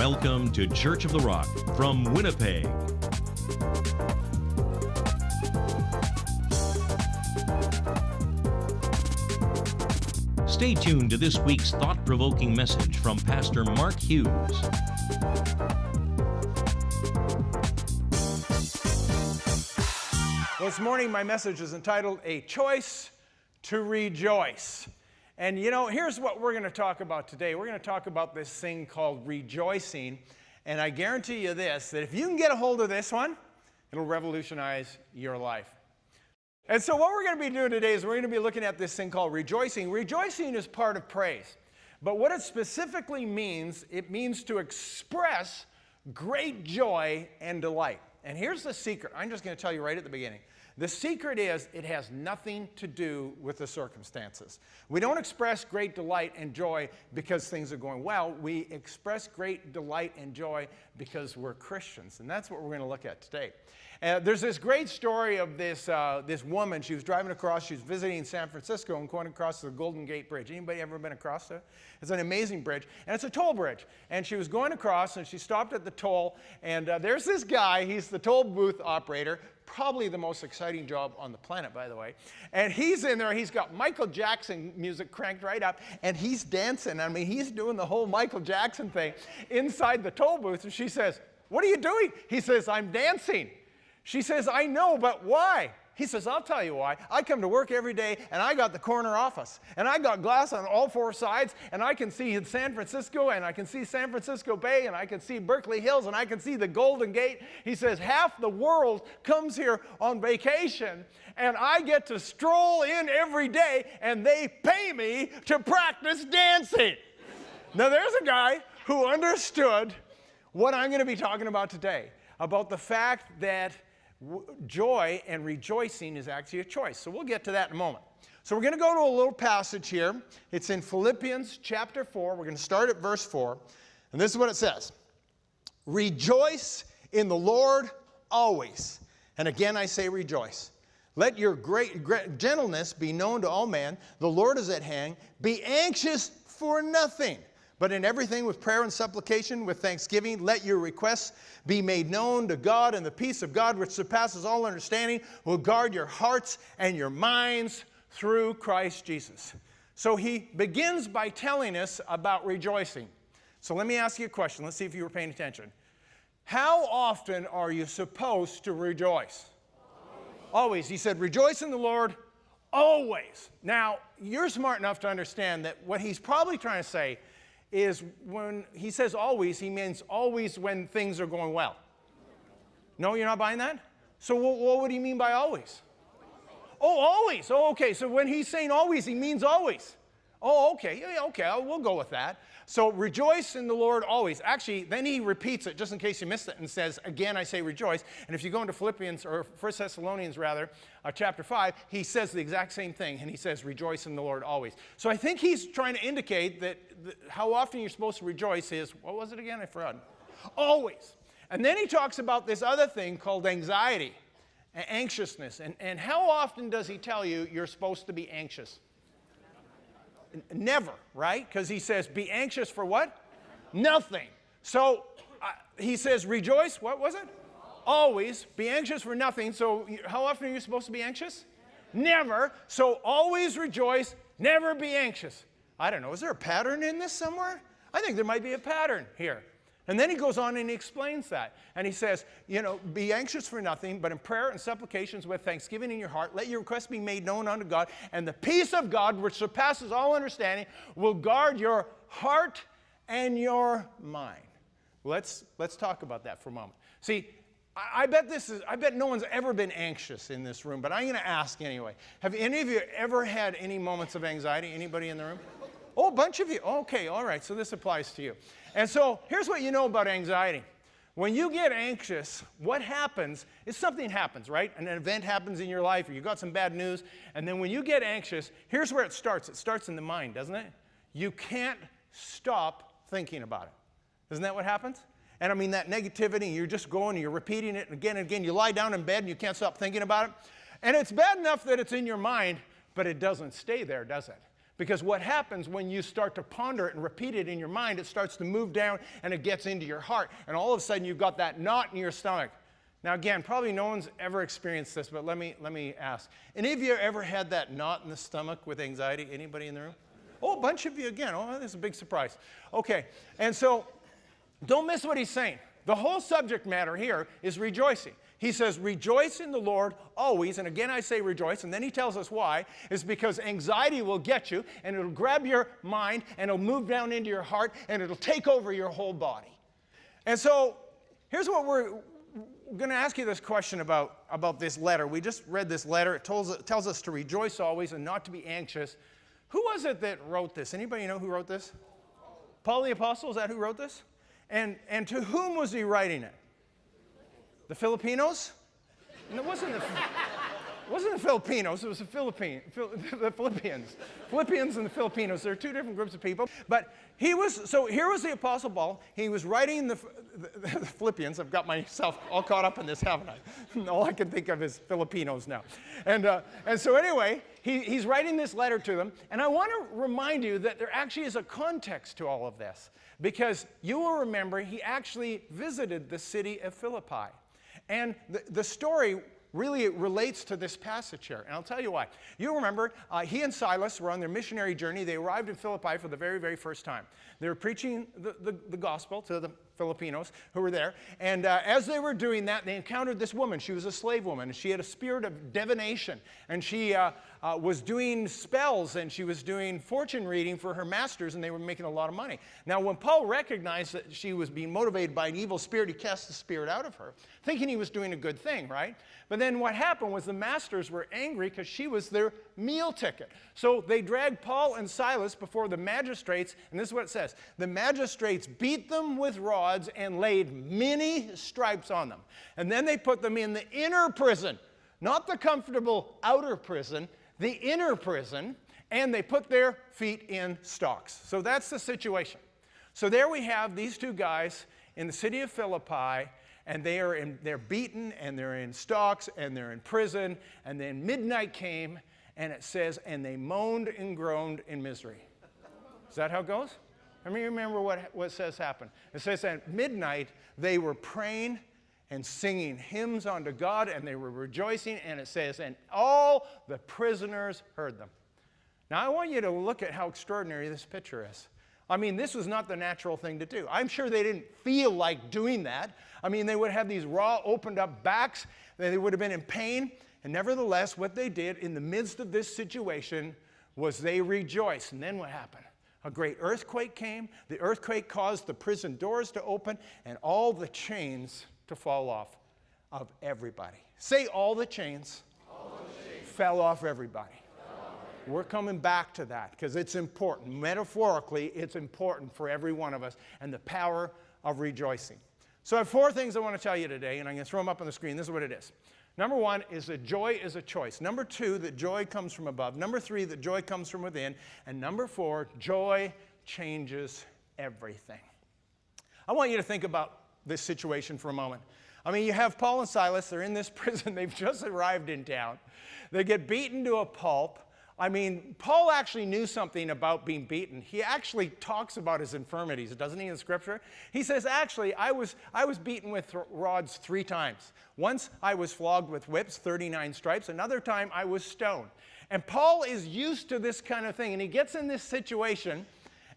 Welcome to Church of the Rock from Winnipeg. Stay tuned to this week's thought-provoking message from Pastor Mark Hughes. Well, this morning my message is entitled, A Choice to Rejoice. And you know, here's what we're going to talk about today. We're going to talk about this thing called rejoicing. And I guarantee you this, that if you can get a hold of this one, it'll revolutionize your life. And so what we're going to be doing today is we're going to be looking at this thing called rejoicing. Rejoicing is part of praise. But what it specifically means, it means to express great joy and delight. And here's the secret. I'm just going to tell you right at the beginning. The secret is it has nothing to do with the circumstances. We don't express great delight and joy because things are going well. We express great delight and joy because we're Christians. And that's what we're going to look at today. There's this great story of this woman. She was driving across. She was visiting San Francisco and going across the Golden Gate Bridge. Anybody ever been across there? It's an amazing bridge. And it's a toll bridge. And she was going across, and she stopped at the toll. And there's this guy. He's the toll booth operator. Probably the most exciting job on the planet, by the way. And he's in there. He's got Michael Jackson music cranked right up. And he's dancing. I mean, he's doing the whole Michael Jackson thing inside the toll booth. And she says, "What are you doing?" He says, "I'm dancing." She says, "I know, but why?" He says, "I'll tell you why. I come to work every day, and I got the corner office, and I got glass on all four sides, and I can see San Francisco, and I can see San Francisco Bay, and I can see Berkeley Hills, and I can see the Golden Gate." He says, "Half the world comes here on vacation, and I get to stroll in every day, and they pay me to practice dancing." Now, there's a guy who understood what I'm going to be talking about today, about the fact that joy and rejoicing is actually a choice. So we'll get to that in a moment. So we're going to go to a little passage here. It's in Philippians chapter 4. We're going to start at verse 4. And this is what it says. "Rejoice in the Lord always. And again I say rejoice. Let your great gentleness be known to all men. The Lord is at hand. Be anxious for nothing, but in everything with prayer and supplication, with thanksgiving, let your requests be made known to God, and the peace of God, which surpasses all understanding, will guard your hearts and your minds through Christ Jesus." So he begins by telling us about rejoicing. So let me ask you a question. Let's see if you were paying attention. How often are you supposed to rejoice? Always. He said, rejoice in the Lord always. Now, you're smart enough to understand that what he's probably trying to say is when he says always, he means always when things are going well. No, you're not buying that? So what would he mean by always? Oh, always. Oh, okay. So when he's saying always, he means always. Oh, okay. Yeah, okay. We'll go with that. So rejoice in the Lord always. Actually, then he repeats it just in case you missed it and says, again, I say rejoice. And if you go into Philippians, or 1 Thessalonians rather, chapter 5, he says the exact same thing. And he says, rejoice in the Lord always. So I think he's trying to indicate that how often you're supposed to rejoice is, what was it again? I forgot. Always. And then he talks about this other thing called anxiety, anxiousness. And how often does he tell you you're supposed to be anxious? Never, right? Because he says, be anxious for what? Nothing. So he says, rejoice. What was it? Always. Be anxious for nothing. So how often are you supposed to be anxious? Never. So always rejoice. Never be anxious. I don't know. Is there a pattern in this somewhere? I think there might be a pattern here. And then he goes on and he explains that. And he says, you know, be anxious for nothing, but in prayer and supplications with thanksgiving in your heart, let your requests be made known unto God, and the peace of God, which surpasses all understanding, will guard your heart and your mind. Let's talk about that for a moment. See, I bet no one's ever been anxious in this room, but I'm going to ask anyway. Have any of you ever had any moments of anxiety? Anybody in the room? Oh, a bunch of you. Okay, all right, so this applies to you. And so here's what you know about anxiety. When you get anxious, what happens is something happens, right? An event happens in your life, or you got some bad news, and then when you get anxious, here's where it starts. It starts in the mind, doesn't it? You can't stop thinking about it. Isn't that what happens? And I mean that negativity, you're just going, and you're repeating it again and again. You lie down in bed, and you can't stop thinking about it. And it's bad enough that it's in your mind, but it doesn't stay there, does it? Because what happens when you start to ponder it and repeat it in your mind, it starts to move down and it gets into your heart. And all of a sudden you've got that knot in your stomach. Now again, probably no one's ever experienced this, but let me ask. Any of you ever had that knot in the stomach with anxiety? Anybody in the room? Oh, a bunch of you again. Oh, this is a big surprise. Okay, and so don't miss what he's saying. The whole subject matter here is rejoicing. He says, rejoice in the Lord always. And again, I say rejoice. And then he tells us why. It's because anxiety will get you, and it'll grab your mind, and it'll move down into your heart, and it'll take over your whole body. And so here's what we're going to ask you this question about this letter. We just read this letter. It tells us to rejoice always and not to be anxious. Who was it that wrote this? Anybody know who wrote this? Paul the Apostle, is that who wrote this? And to whom was he writing it? The Filipinos? And it wasn't the Filipinos, it was the Philippines. Philippians and the Filipinos, they're two different groups of people. But here was the Apostle Paul. He was writing the Philippians. I've got myself all caught up in this, haven't I? All I can think of is Filipinos now. And so anyway, he's writing this letter to them. And I want to remind you that there actually is a context to all of this. Because you will remember he actually visited the city of Philippi. And the story really relates to this passage here. And I'll tell you why. You remember, he and Silas were on their missionary journey. They arrived in Philippi for the very, very first time. They were preaching the gospel to the Filipinos who were there. And as they were doing that, they encountered this woman. She was a slave woman. And she had a spirit of divination. And she was doing spells, and she was doing fortune reading for her masters, and they were making a lot of money. Now, when Paul recognized that she was being motivated by an evil spirit, he cast the spirit out of her, thinking he was doing a good thing, right? But then what happened was the masters were angry because she was their meal ticket. So they dragged Paul and Silas before the magistrates, and this is what it says. The magistrates beat them with rods and laid many stripes on them. And then they put them in the inner prison, not the comfortable outer prison, the inner prison, and they put their feet in stocks. So that's the situation. So there we have these two guys in the city of Philippi, and they're beaten, and they're in stocks, and they're in prison, and then midnight came, and it says, and they moaned and groaned in misery. Is that how it goes? Let me remember what says happened. It says at midnight, they were praying and singing hymns unto God, and they were rejoicing, and it says, and all the prisoners heard them. Now, I want you to look at how extraordinary this picture is. I mean, this was not the natural thing to do. I'm sure they didn't feel like doing that. I mean, they would have these raw, opened up backs. They would have been in pain. And nevertheless, what they did in the midst of this situation was they rejoiced. And then what happened? A great earthquake came. The earthquake caused the prison doors to open and all the chains to fall off of everybody. Say all the chains, fell off everybody. We're coming back to that because it's important. Metaphorically, it's important for every one of us and the power of rejoicing. So I have four things I want to tell you today, and I'm going to throw them up on the screen. This is what it is. Number one is that joy is a choice. Number two, that joy comes from above. Number three, that joy comes from within. And number four, joy changes everything. I want you to think about this situation for a moment. I mean, you have Paul and Silas. They're in this prison. They've just arrived in town. They get beaten to a pulp. I mean, Paul actually knew something about being beaten. He actually talks about his infirmities, doesn't he, in Scripture? He says, actually, I was beaten with rods 3 times. Once I was flogged with whips, 39 stripes. Another time I was stoned. And Paul is used to this kind of thing, and he gets in this situation,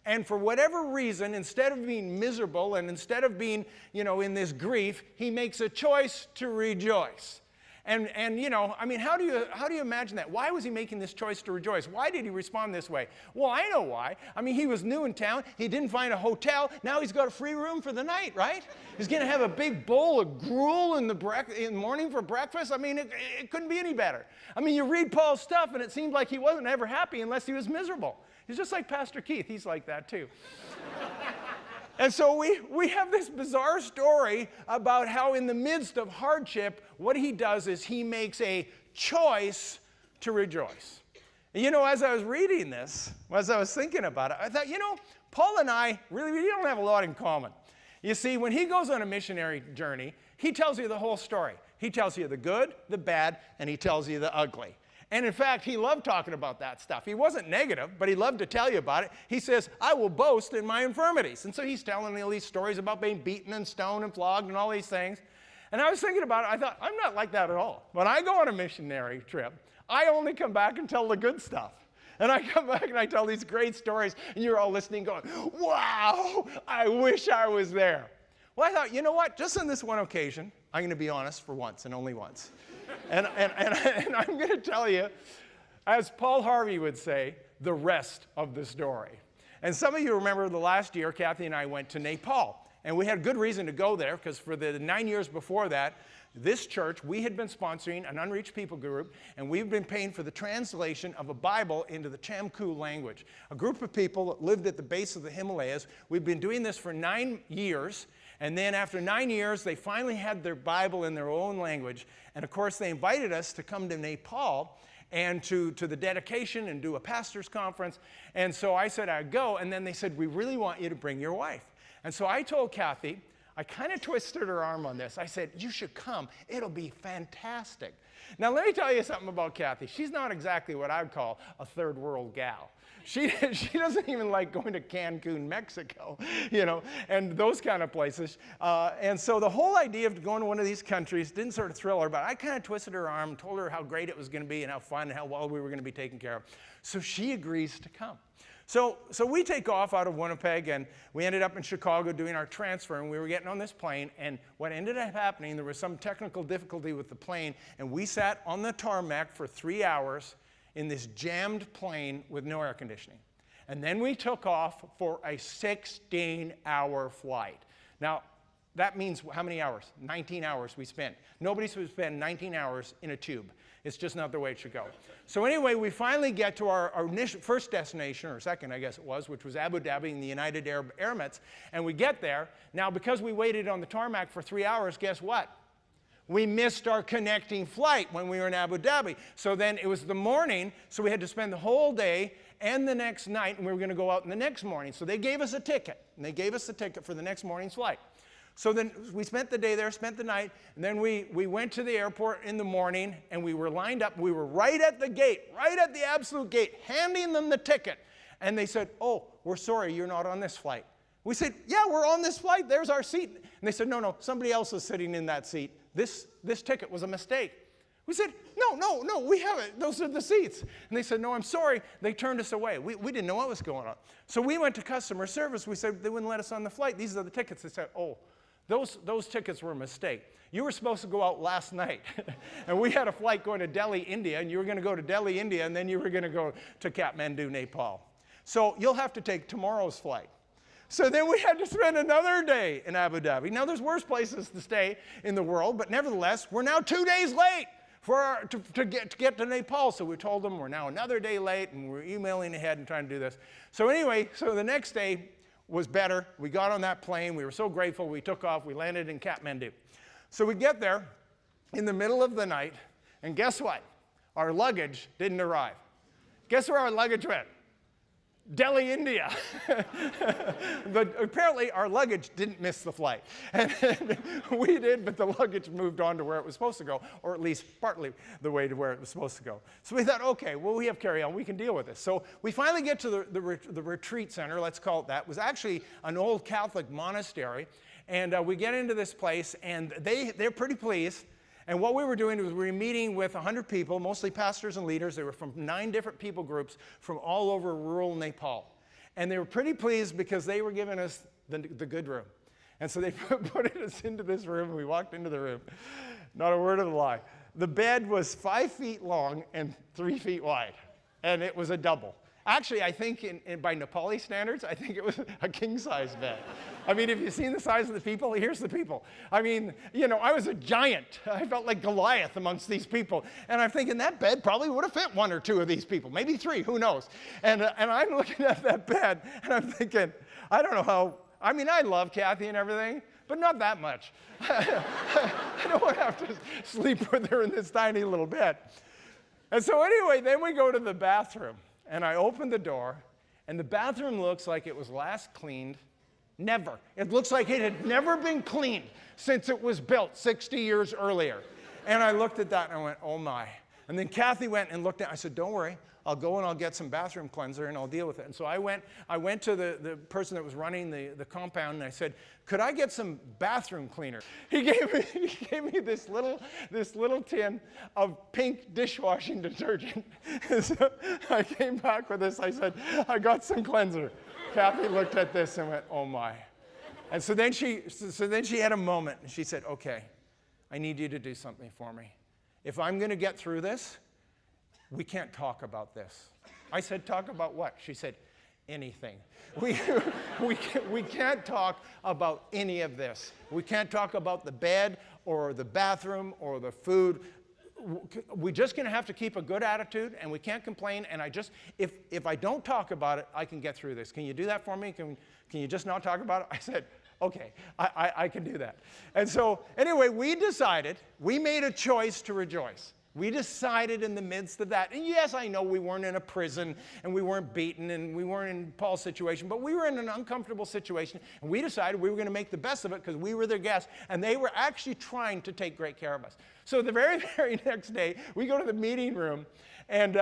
and for whatever reason, instead of being miserable and instead of being, in this grief, he makes a choice to rejoice. And I mean, how do you imagine that? Why was he making this choice to rejoice? Why did he respond this way? Well, I know why. I mean, he was new in town. He didn't find a hotel. Now he's got a free room for the night, right? He's going to have a big bowl of gruel in the morning for breakfast. I mean, it couldn't be any better. I mean, you read Paul's stuff, and it seemed like he wasn't ever happy unless he was miserable. He's just like Pastor Keith. He's like that, too. And so we have this bizarre story about how in the midst of hardship, what he does is he makes a choice to rejoice. And as I was reading this, as I was thinking about it, I thought, Paul and I we don't have a lot in common. You see, when he goes on a missionary journey, he tells you the whole story. He tells you the good, the bad, and he tells you the ugly. And in fact, he loved talking about that stuff. He wasn't negative, but he loved to tell you about it. He says, I will boast in my infirmities. And so he's telling me all these stories about being beaten and stoned and flogged and all these things. And I was thinking about it. I thought, I'm not like that at all. When I go on a missionary trip, I only come back and tell the good stuff. And I come back and I tell these great stories, and you're all listening going, wow, I wish I was there. Well, I thought, you know what? Just on this one occasion, I'm going to be honest for once and only once. And I'm going to tell you, as Paul Harvey would say, the rest of the story. And some of you remember the last year, Kathy and I went to Nepal. And we had good reason to go there, because for the 9 years before that, this church, we had been sponsoring an unreached people group, and we've been paying for the translation of a Bible into the Chamku language. A group of people that lived at the base of the Himalayas. We've been doing this for 9 years, and then after 9 years, they finally had their Bible in their own language. And of course, they invited us to come to Nepal and to the dedication and do a pastor's conference. And so I said I'd go, and then they said, we really want you to bring your wife. And so I told Kathy, I kind of twisted her arm on this. I said, you should come. It'll be fantastic. Now, let me tell you something about Kathy. She's not exactly what I'd call a third world gal. She doesn't even like going to Cancun, Mexico, and those kind of places. And so the whole idea of going to one of these countries didn't sort of thrill her, but I kind of twisted her arm, told her how great it was going to be and how fun and how well we were going to be taken care of. So she agrees to come. So we take off out of Winnipeg, and we ended up in Chicago doing our transfer, and we were getting on this plane, and what ended up happening, there was some technical difficulty with the plane, and we sat on the tarmac for 3 hours in this jammed plane with no air conditioning. And then we took off for a 16-hour flight. Now, that means how many hours? 19 hours we spent. Nobody should spend 19 hours in a tube. It's just not the way it should go. So anyway, we finally get to our initial, first destination, or second, I guess it was, which was Abu Dhabi in the United Arab Emirates, and we get there. Now, because we waited on the tarmac for 3 hours, guess what? We missed our connecting flight when we were in Abu Dhabi. So then it was the morning, so we had to spend the whole day and the next night, and we were going to go out in the next morning. So they gave us a ticket, and they gave us the ticket for the next morning's flight. So then we spent the day there, spent the night, and then we went to the airport in the morning, and we were lined up. We were right at the gate, right at the absolute gate, handing them the ticket. And they said, oh, we're sorry, you're not on this flight. We said, yeah, we're on this flight. There's our seat. And they said, no, somebody else is sitting in that seat. This ticket was a mistake. We said, no, we have it. Those are the seats. And they said, no, I'm sorry. They turned us away. We didn't know what was going on. So we went to customer service. We said, they wouldn't let us on the flight. These are the tickets. They said, oh, those tickets were a mistake. You were supposed to go out last night. And we had a flight going to Delhi, India, and you were going to go to Delhi, India, and then you were going to go to Kathmandu, Nepal. So you'll have to take tomorrow's flight. So then we had to spend another day in Abu Dhabi. Now, there's worse places to stay in the world, but nevertheless, we're now 2 days late to get to Nepal. So we told them we're now another day late, and we're emailing ahead and trying to do this. So anyway, so the next day was better. We got on that plane. We were so grateful. We took off. We landed in Kathmandu. So we get there in the middle of the night, and guess what? Our luggage didn't arrive. Guess where our luggage went? Delhi, India. But apparently our luggage didn't miss the flight. And we did, but the luggage moved on to where it was supposed to go, or at least partly the way to where it was supposed to go. So we thought, okay, well, we have carry-on. We can deal with this. So we finally get to the retreat center, let's call it that. It was actually an old Catholic monastery. And we get into this place, and they're pretty pleased. And what we were doing was we were meeting with 100 people, mostly pastors and leaders. They were from 9 different people groups from all over rural Nepal. And they were pretty pleased because they were giving us the good room. And so they put us into this room. We walked into the room. Not a word of a lie. The bed was 5 feet long and 3 feet wide. And it was a double. Actually, I think by Nepali standards, I think it was a king-size bed. I mean, if you've seen the size of the people, here's the people. I mean, I was a giant. I felt like Goliath amongst these people. And I'm thinking that bed probably would have fit 1 or 2 of these people, maybe 3, who knows? And I'm looking at that bed, and I'm thinking, I don't know how, I mean, I love Kathy and everything, but not that much. I don't want to have to sleep with her in this tiny little bed. And so anyway, then we go to the bathroom. And I opened the door, and the bathroom looks like it was last cleaned. Never. It looks like it had never been cleaned since it was built 60 years earlier. And I looked at that, and I went, oh my. And then Kathy went and looked at it. I said, don't worry. I'll go and I'll get some bathroom cleanser and I'll deal with it. And so I went to the person that was running the compound and I said, could I get some bathroom cleaner? He gave me this little tin of pink dishwashing detergent. So I came back with this. I said, I got some cleanser. Kathy looked at this and went, oh my. And so then she had a moment and she said, okay, I need you to do something for me. If I'm going to get through this, we can't talk about this. I said, talk about what? She said, anything. We can't talk about any of this. We can't talk about the bed or the bathroom or the food. We're just going to have to keep a good attitude, and we can't complain. And if I don't talk about it, I can get through this. Can you do that for me? Can you just not talk about it? I said, okay, I can do that. And so anyway, we made a choice to rejoice. We decided in the midst of that, and yes, I know we weren't in a prison, and we weren't beaten, and we weren't in Paul's situation, but we were in an uncomfortable situation, and we decided we were going to make the best of it because we were their guests, and they were actually trying to take great care of us. So the very, very next day, we go to the meeting room, and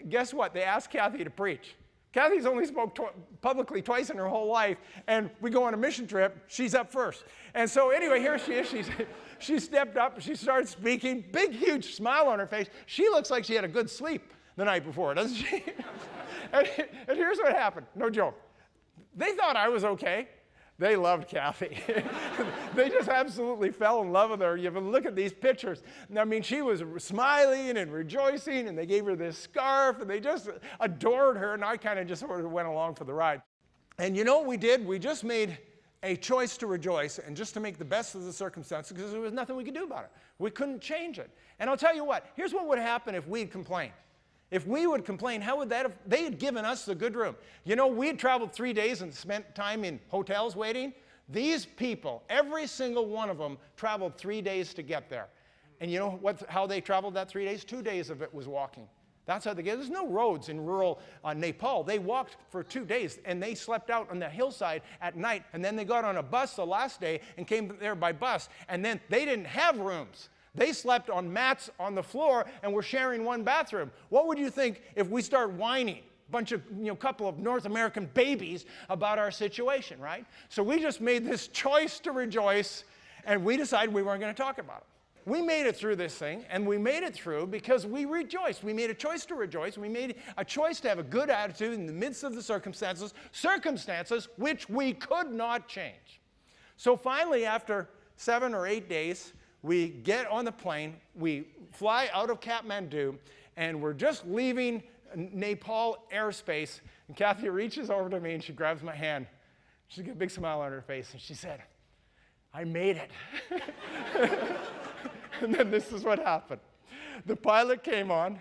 guess what? They asked Kathy to preach. Kathy's only spoke publicly twice in her whole life, and we go on a mission trip. She's up first. And so anyway, here she is. She stepped up, she started speaking, big, huge smile on her face. She looks like she had a good sleep the night before, doesn't she? and here's what happened. No joke. They thought I was okay. They loved Kathy. They just absolutely fell in love with her. You look at these pictures. I mean, she was smiling and rejoicing, and they gave her this scarf, and they just adored her, and I kind of just sort of went along for the ride. And you know what we did? We just made a choice to rejoice and just to make the best of the circumstances because there was nothing we could do about it. We couldn't change it. And I'll tell you what, here's what would happen if we'd complained. If we would complain, how would that have, they had given us the good room. You know, we had traveled 3 days and spent time in hotels waiting. These people, every single one of them, traveled 3 days to get there. And you know how they traveled that 3 days? 2 days of it was walking. That's how they get. There's no roads in rural Nepal. They walked for 2 days, and they slept out on the hillside at night, and then they got on a bus the last day and came there by bus. And then they didn't have rooms. They slept on mats on the floor and were sharing one bathroom. What would you think if we start whining? Couple of North American babies about our situation, right? So we just made this choice to rejoice, and we decided we weren't going to talk about it. We made it through this thing, and we made it through because we rejoiced. We made a choice to rejoice. We made a choice to have a good attitude in the midst of the circumstances which we could not change. So finally, after 7 or 8 days, we get on the plane, we fly out of Kathmandu, and we're just leaving Nepal airspace, and Kathy reaches over to me and she grabs my hand. She's got a big smile on her face, and she said, I made it. And then this is what happened. The pilot came on,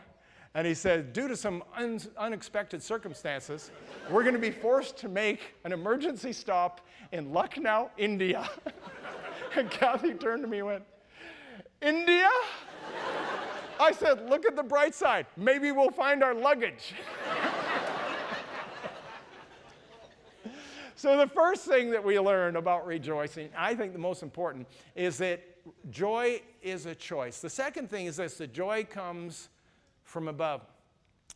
and he said, due to some unexpected circumstances, we're going to be forced to make an emergency stop in Lucknow, India. And Kathy turned to me and went, India? I said, look at the bright side. Maybe we'll find our luggage. So the first thing that we learn about rejoicing, I think the most important, is that joy is a choice. The second thing is this, that joy comes from above.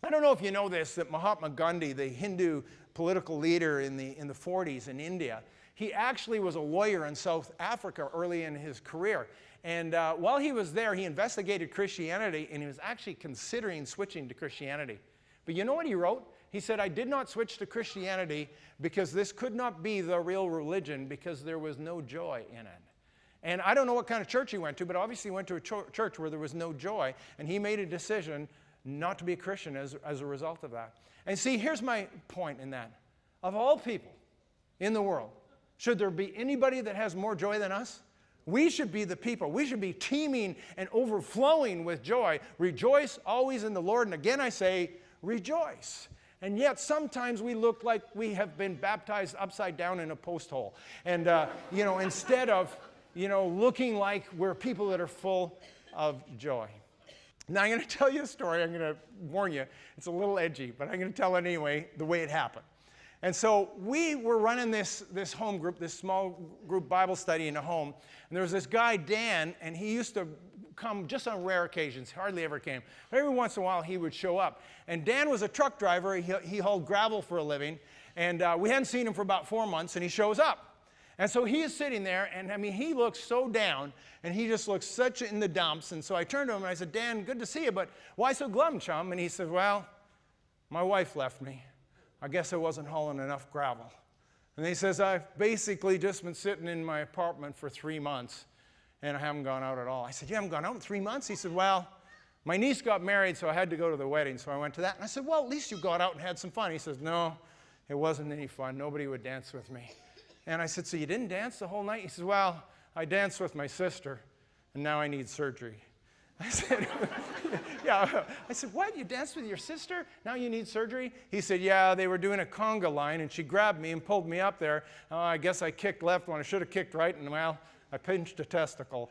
I don't know if you know this, that Mahatma Gandhi, the Hindu political leader in the 40s in India, he actually was a lawyer in South Africa early in his career. And while he was there, he investigated Christianity, and he was actually considering switching to Christianity. But you know what he wrote? He said, I did not switch to Christianity because this could not be the real religion because there was no joy in it. And I don't know what kind of church he went to, but obviously he went to a church where there was no joy, and he made a decision not to be a Christian as a result of that. And see, here's my point in that. Of all people in the world, should there be anybody that has more joy than us? We should be the people. We should be teeming and overflowing with joy. Rejoice always in the Lord. And again, I say, rejoice. And yet, sometimes we look like we have been baptized upside down in a post hole. And, instead of, looking like we're people that are full of joy. Now, I'm going to tell you a story. I'm going to warn you. It's a little edgy, but I'm going to tell it anyway, the way it happened. And so we were running this home group, this small group Bible study in a home. And there was this guy, Dan, and he used to come just on rare occasions. Hardly ever came. But every once in a while, he would show up. And Dan was a truck driver. He hauled gravel for a living. And we hadn't seen him for about 4 months, and he shows up. And so he is sitting there, and I mean, he looks so down, and he just looks such in the dumps. And so I turned to him, and I said, Dan, good to see you, but why so glum, chum? And he said, well, my wife left me. I guess I wasn't hauling enough gravel. And he says, I've basically just been sitting in my apartment for 3 months, and I haven't gone out at all. I said, you haven't gone out in 3 months? He said, well, my niece got married, so I had to go to the wedding, so I went to that. And I said, well, at least you got out and had some fun. He says, no, it wasn't any fun. Nobody would dance with me. And I said, so you didn't dance the whole night? He says, well, I danced with my sister, and now I need surgery. I said, yeah. I said, what? You danced with your sister? Now you need surgery? He said, yeah, they were doing a conga line, and she grabbed me and pulled me up there. Oh, I guess I kicked left when I should have kicked right, and, well, I pinched a testicle.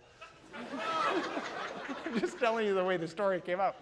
Just telling you the way the story came out.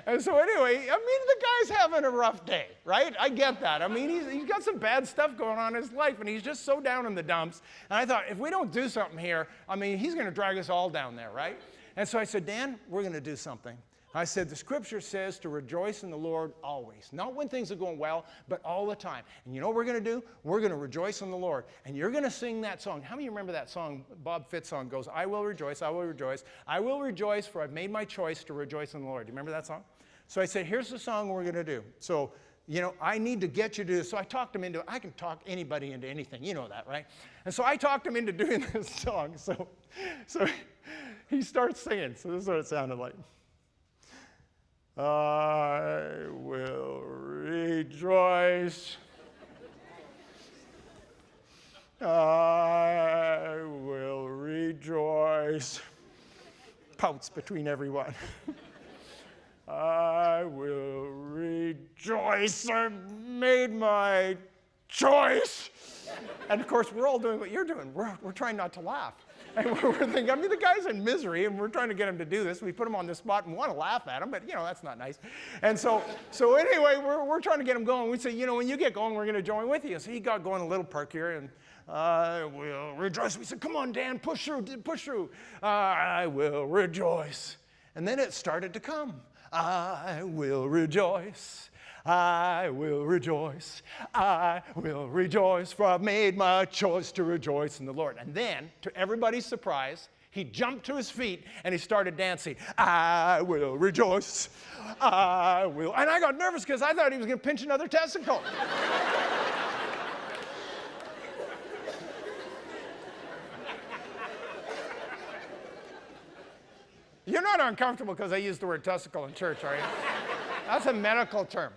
And so anyway, I mean, the guy's having a rough day, right? I get that. I mean, he's got some bad stuff going on in his life, and he's just so down in the dumps. And I thought, if we don't do something here, I mean, he's going to drag us all down there, right? And so I said, Dan, we're going to do something. I said, the scripture says to rejoice in the Lord always. Not when things are going well, but all the time. And you know what we're going to do? We're going to rejoice in the Lord. And you're going to sing that song. How many of you remember that song? Bob Fitt's song goes, I will rejoice, I will rejoice. I will rejoice, for I've made my choice to rejoice in the Lord. Do you remember that song? So I said, here's the song we're going to do. So, you know, I need to get you to do this. So I talked him into it. I can talk anybody into anything. You know that, right? And so I talked him into doing this song. So he starts singing. So this is what it sounded like. I will rejoice. I will rejoice. Pouts between everyone. I will rejoice. I made my choice. And of course, we're all doing what you're doing. We're trying not to laugh. And we're thinking, I mean, the guy's in misery, and we're trying to get him to do this. We put him on the spot and want to laugh at him, but, you know, that's not nice. And so anyway, we're trying to get him going. We say, you know, when you get going, we're going to join with you. So he got going a little perkier, and I will rejoice. We said, come on, Dan, push through, push through. I will rejoice. And then it started to come. I will rejoice. I will rejoice. I will rejoice, for I've made my choice to rejoice in the Lord. And then, to everybody's surprise, he jumped to his feet and he started dancing. I will rejoice. I will. And I got nervous because I thought he was going to pinch another testicle. You're not uncomfortable because I used the word testicle in church, are you? That's a medical term.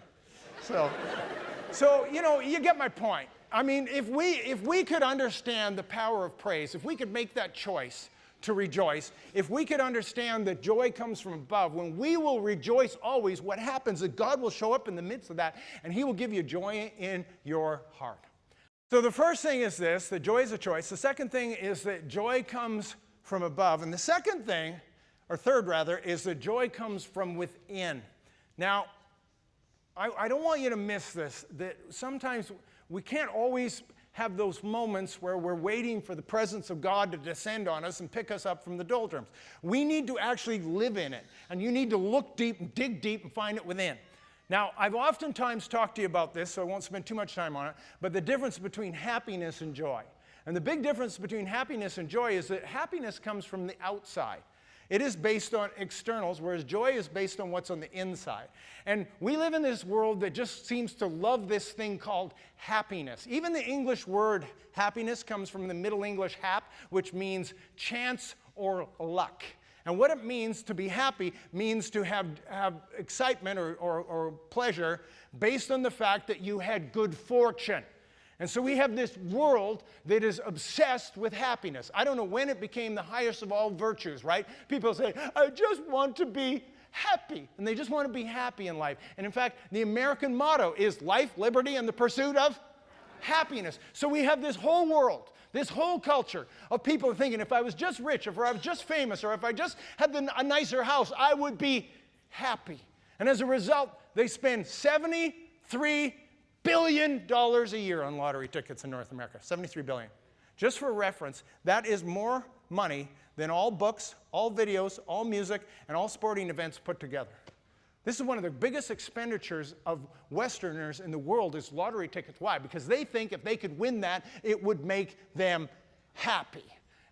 So, you know, you get my point. I mean, if we could understand the power of praise, if we could make that choice to rejoice, if we could understand that joy comes from above, when we will rejoice always, what happens is God will show up in the midst of that, and he will give you joy in your heart. So the first thing is this, that joy is a choice. The second thing is that joy comes from above. And the second thing, or third rather, is that joy comes from within. Now, I don't want you to miss this, that sometimes we can't always have those moments where we're waiting for the presence of God to descend on us and pick us up from the doldrums. We need to actually live in it, and you need to look deep and dig deep and find it within. Now, I've oftentimes talked to you about this, so I won't spend too much time on it, but the difference between happiness and joy. And the big difference between happiness and joy is that happiness comes from the outside. It is based on externals, whereas joy is based on what's on the inside. And we live in this world that just seems to love this thing called happiness. Even the English word happiness comes from the Middle English hap, which means chance or luck. And what it means to be happy means to have excitement or pleasure based on the fact that you had good fortune. And so we have this world that is obsessed with happiness. I don't know when it became the highest of all virtues, right? People say, I just want to be happy. And they just want to be happy in life. And in fact, the American motto is life, liberty, and the pursuit of happiness. So we have this whole world, this whole culture of people thinking, if I was just rich, if I was just famous, or if I just had a nicer house, I would be happy. And as a result, they spend $73 billion a year on lottery tickets in North America. $73 billion. Just for reference, that is more money than all books, all videos, all music, and all sporting events put together. This is one of the biggest expenditures of Westerners in the world is lottery tickets. Why? Because they think if they could win that, it would make them happy.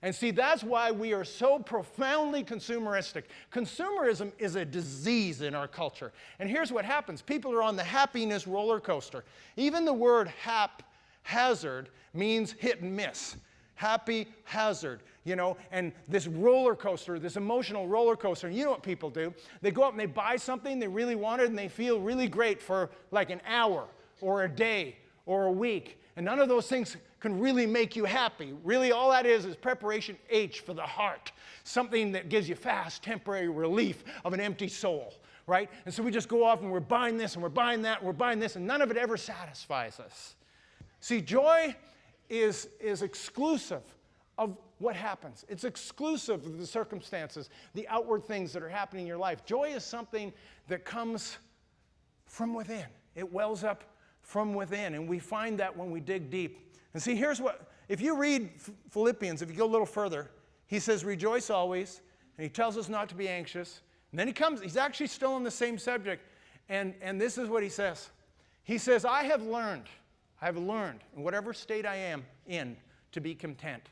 And see, that's why we are so profoundly consumeristic. Consumerism is a disease in our culture. And here's what happens. People are on the happiness roller coaster. Even the word haphazard means hit and miss. Happy hazard, you know, and this roller coaster, this emotional roller coaster. And you know what people do? They go up and they buy something they really wanted and they feel really great for like an hour or a day or a week. And none of those things can really make you happy. Really, all that is preparation H for the heart. Something that gives you fast, temporary relief of an empty soul, right? And so we just go off and we're buying this and we're buying that and we're buying this, and none of it ever satisfies us. See, joy is exclusive of what happens. It's exclusive of the circumstances, the outward things that are happening in your life. Joy is something that comes from within. It wells up from within, and we find that when we dig deep. And see, here's what, if you read Philippians, if you go a little further, he says, rejoice always, and he tells us not to be anxious. And then he's actually still on the same subject, and this is what he says. He says, I have learned in whatever state I am in to be content.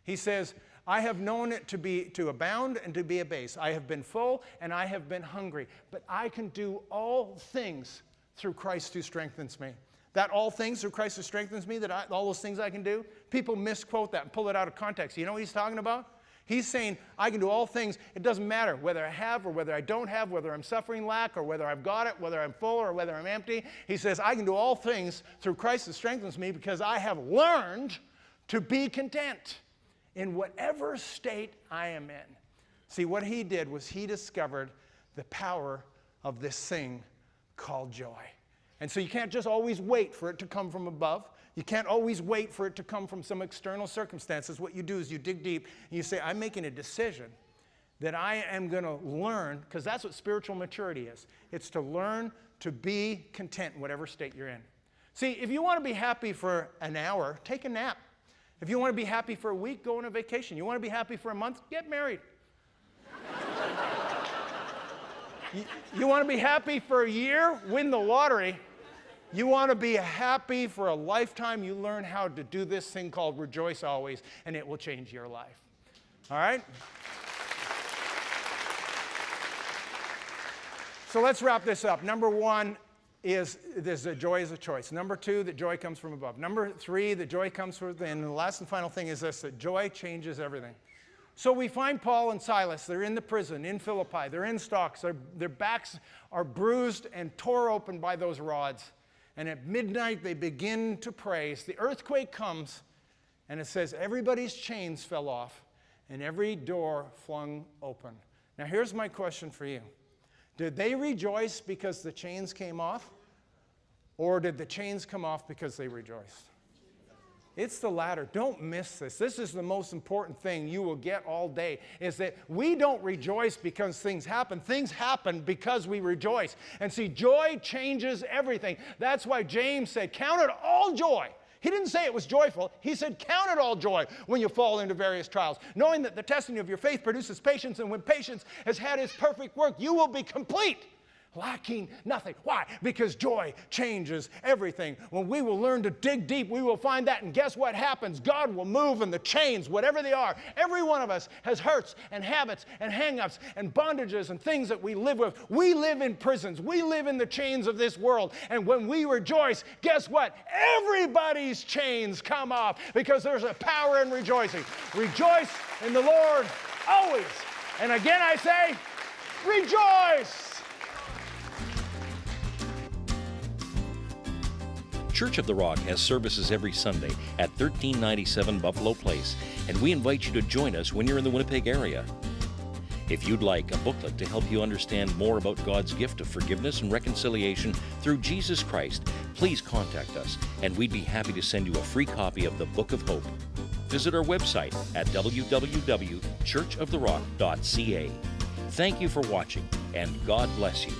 He says, I have known it to abound and to be abased. I have been full and I have been hungry, but I can do all things through Christ who strengthens me. That all things through Christ who strengthens me, all those things I can do, people misquote that and pull it out of context. You know what he's talking about? He's saying, I can do all things. It doesn't matter whether I have or whether I don't have, whether I'm suffering lack or whether I've got it, whether I'm full or whether I'm empty. He says, I can do all things through Christ who strengthens me because I have learned to be content in whatever state I am in. See, what he did was he discovered the power of this thing called joy. And so you can't just always wait for it to come from above. You can't always wait for it to come from some external circumstances. What you do is you dig deep and you say, I'm making a decision that I am going to learn, because that's what spiritual maturity is. It's to learn to be content in whatever state you're in. See, if you want to be happy for an hour, take a nap. If you want to be happy for a week, go on a vacation. You want to be happy for a month, get married. You want to be happy for a year, win the lottery. You want to be happy for a lifetime, you learn how to do this thing called rejoice always, and it will change your life. All right? So let's wrap this up. Number one is joy is a choice. Number two, that joy comes from above. Number three, that joy comes from within. And the last and final thing is this, that joy changes everything. So we find Paul and Silas. They're in the prison in Philippi. They're in stocks. Their backs are bruised and tore open by those rods. And at midnight, they begin to pray. So the earthquake comes, and it says everybody's chains fell off, and every door flung open. Now, here's my question for you. Did they rejoice because the chains came off, or did the chains come off because they rejoiced? It's the latter. Don't miss this. This is the most important thing you will get all day, is that we don't rejoice because things happen. Things happen because we rejoice. And see, joy changes everything. That's why James said, count it all joy. He didn't say it was joyful. He said, count it all joy when you fall into various trials, knowing that the testing of your faith produces patience, and when patience has had its perfect work, you will be complete, lacking nothing. Why? Because joy changes everything. When we will learn to dig deep, we will find that, and guess what happens? God will move, and the chains, whatever they are, every one of us has hurts and habits and hang-ups and bondages and things that we live with. We live in prisons. We live in the chains of this world, and when we rejoice, guess what? Everybody's chains come off, because there's a power in rejoicing. Rejoice in the Lord always. And again I say, rejoice! Church of the Rock has services every Sunday at 1397 Buffalo Place, and we invite you to join us when you're in the Winnipeg area. If you'd like a booklet to help you understand more about God's gift of forgiveness and reconciliation through Jesus Christ, please contact us, and we'd be happy to send you a free copy of the Book of Hope. Visit our website at www.churchoftherock.ca. Thank you for watching, and God bless you.